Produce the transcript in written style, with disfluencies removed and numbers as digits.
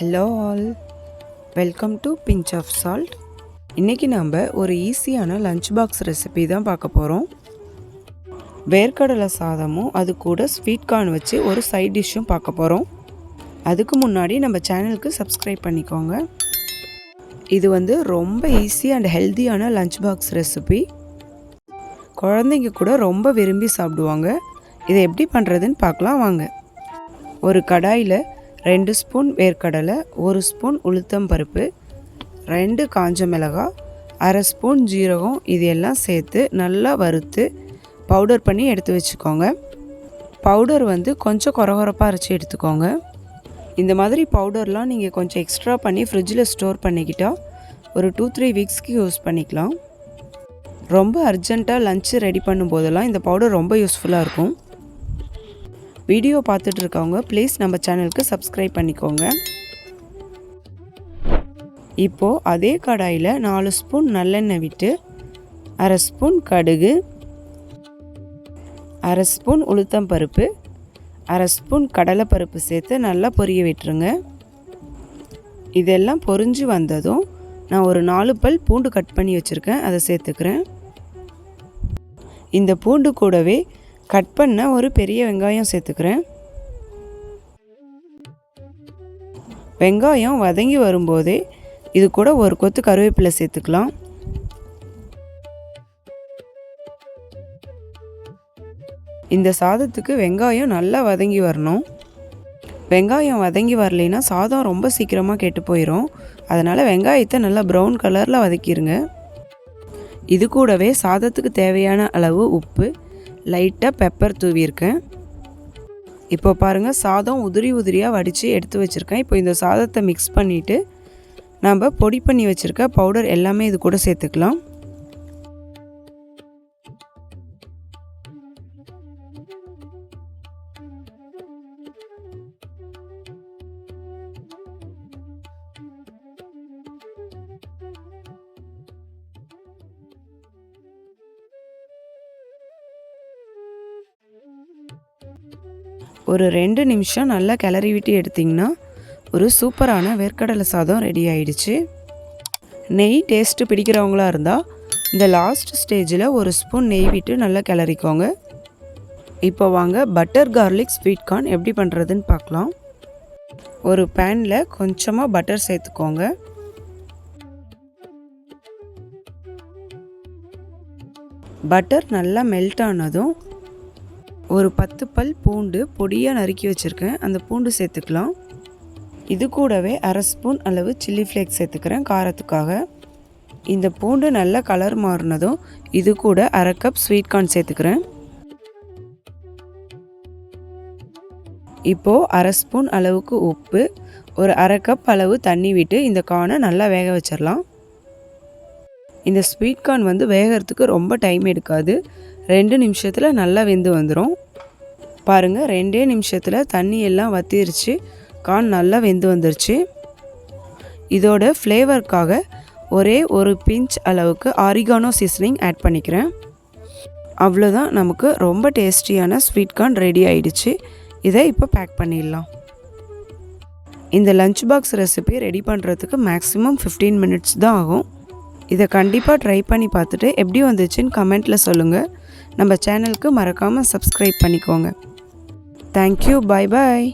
Hello all, welcome to pinch of salt. இன்றைக்கி நம்ம ஒரு ஈஸியான லஞ்ச் பாக்ஸ் ரெசிபி தான் பார்க்க போகிறோம். வேர்க்கடலை சாதமும் அது கூட ஸ்வீட் கார்ன் வச்சு ஒரு சைட் டிஷ்ஷும் பார்க்க போகிறோம். அதுக்கு முன்னாடி நம்ம சேனலுக்கு சப்ஸ்கிரைப் பண்ணிக்கோங்க. இது ரொம்ப ஈஸி அண்ட் ஹெல்த்தியான லஞ்ச் பாக்ஸ் ரெசிபி. குழந்தைங்க கூட ரொம்ப விரும்பி சாப்பிடுவாங்க. இதை எப்படி பண்ணுறதுன்னு பார்க்கலாம் வாங்க. ஒரு கடாயில் 2 ஸ்பூன் வேர்க்கடலை, 1 ஸ்பூன் உளுத்தம் பருப்பு, 2 காஞ்ச மிளகாய், அரை ஸ்பூன் ஜீரகம் இது எல்லாம் சேர்த்து நல்லா வறுத்து பவுடர் பண்ணி எடுத்து வச்சுக்கோங்க. பவுடர் கொஞ்சம் கொரகொரப்பாக அரைச்சி எடுத்துக்கோங்க. இந்த மாதிரி பவுடர்லாம் நீங்கள் கொஞ்சம் எக்ஸ்ட்ரா பண்ணி ஃப்ரிட்ஜில் ஸ்டோர் பண்ணிக்கிட்டால் ஒரு 2-3 வீக்ஸ்க்கு யூஸ் பண்ணிக்கலாம். ரொம்ப அர்ஜெண்ட்டாக லஞ்சு ரெடி பண்ணும்போதெல்லாம் இந்த பவுடர் ரொம்ப யூஸ்ஃபுல்லாக இருக்கும். வீடியோ பார்த்துட்டு இருக்கவங்க ப்ளீஸ் நம்ம சேனலுக்கு சப்ஸ்கிரைப் பண்ணிக்கோங்க. இப்போது அதே கடாயில் 4 ஸ்பூன் நல்லெண்ணெய் விட்டு அரை ஸ்பூன் கடுகு, அரை ஸ்பூன் உளுத்தம் பருப்பு, அரை ஸ்பூன் கடலைப்பருப்பு சேர்த்து நல்லா பொரிய விட்டுருங்க. இதெல்லாம் பொரிஞ்சு வந்ததும் நான் ஒரு 4 பல் பூண்டு கட் பண்ணி வச்சுருக்கேன், அதை சேர்த்துக்கிறேன். இந்த பூண்டு கூடவே கட் பண்ண ஒரு பெரிய வெங்காயம் சேர்த்துக்கிறேன். வெங்காயம் வதங்கி வரும்போதே இது கூட ஒரு கொத்து கருவேப்பிலை சேர்த்துக்கலாம். இந்த சாதத்துக்கு வெங்காயம் நல்லா வதங்கி வரணும். வெங்காயம் வதங்கி வரலைன்னா சாதம் ரொம்ப சீக்கிரமாக கெட்டு போயிடும். அதனால் வெங்காயத்தை நல்லா ப்ரௌன் கலரில் வதக்கிடுங்க. இது கூடவே சாதத்துக்கு தேவையான அளவு உப்பு, லைட்டாக பெப்பர் தூவியிருக்கேன். இப்போ பாருங்கள், சாதம் உதிரியாக வடித்து எடுத்து வச்சுருக்கேன். இப்போ இந்த சாதத்தை மிக்ஸ் பண்ணிவிட்டு நம்ம பொடி பண்ணி வச்சுருக்க பவுடர் எல்லாமே இது கூட சேர்த்துக்கலாம். ஒரு 2 நிமிஷம் நல்லா கிளறி விட்டு எடுத்திங்கன்னா ஒரு சூப்பரான வேர்க்கடலை சாதம் ரெடி ஆயிடுச்சு. நெய் டேஸ்ட்டு பிடிக்கிறவங்களா இருந்தால் இந்த லாஸ்ட் ஸ்டேஜில் ஒரு ஸ்பூன் நெய் விட்டு நல்லா கிளறிக்கோங்க. இப்போ வாங்க பட்டர் கார்லிக் ஸ்வீட் கார்ன் எப்படி பண்ணுறதுன்னு பார்க்கலாம். ஒரு பேனில் கொஞ்சமாக பட்டர் சேர்த்துக்கோங்க. பட்டர் நல்லா மெல்ட் ஆனதும் ஒரு 10 பல் பூண்டு பொடியாக நறுக்கி வச்சுருக்கேன், அந்த பூண்டு சேர்த்துக்கலாம். இது கூடவே அரை ஸ்பூன் அளவு சில்லி ஃப்ளேக்ஸ் சேர்த்துக்கிறேன் காரத்துக்காக. இந்த பூண்டு நல்லா கலர் மாறினதும் இது கூட அரை கப் ஸ்வீட் கார்ன் சேர்த்துக்கிறேன். இப்போது அரை ஸ்பூன் அளவுக்கு உப்பு, ஒரு அரை கப் அளவு தண்ணி விட்டு இந்த கார்னை நல்லா வேக வச்சிடலாம். இந்த ஸ்வீட் கார்ன் வேகிறதுக்கு ரொம்ப டைம் எடுக்காது. 2 நிமிஷத்தில் நல்லா வெந்து வந்துடும். பாருங்கள், 2 நிமிஷத்தில் தண்ணி எல்லாம் வற்றிருச்சு, கார்ன் நல்லா வெந்து வந்துருச்சு. இதோட ஃப்ளேவருக்காக ஒரே ஒரு பிஞ்ச் அளவுக்கு ஆரிகானோ சீசனிங் ஆட் பண்ணிக்கிறேன். அவ்வளோதான், நமக்கு ரொம்ப டேஸ்டியான ஸ்வீட் கார்ன் ரெடி ஆயிடுச்சு. இதை இப்போ பேக் பண்ணிடலாம். இந்த லஞ்ச் பாக்ஸ் ரெசிபி ரெடி பண்ணுறதுக்கு மேக்ஸிமம் 15 மினிட்ஸ் தான் ஆகும். இதை கண்டிப்பாக ட்ரை பண்ணி பார்த்துட்டு எப்படி வந்துச்சுன்னு கமெண்ட்டில் சொல்லுங்கள். நம்ம சேனலுக்கு மறக்காமல் சப்ஸ்கிரைப் பண்ணிக்கோங்க. தேங்க்யூ, பாய் பாய்.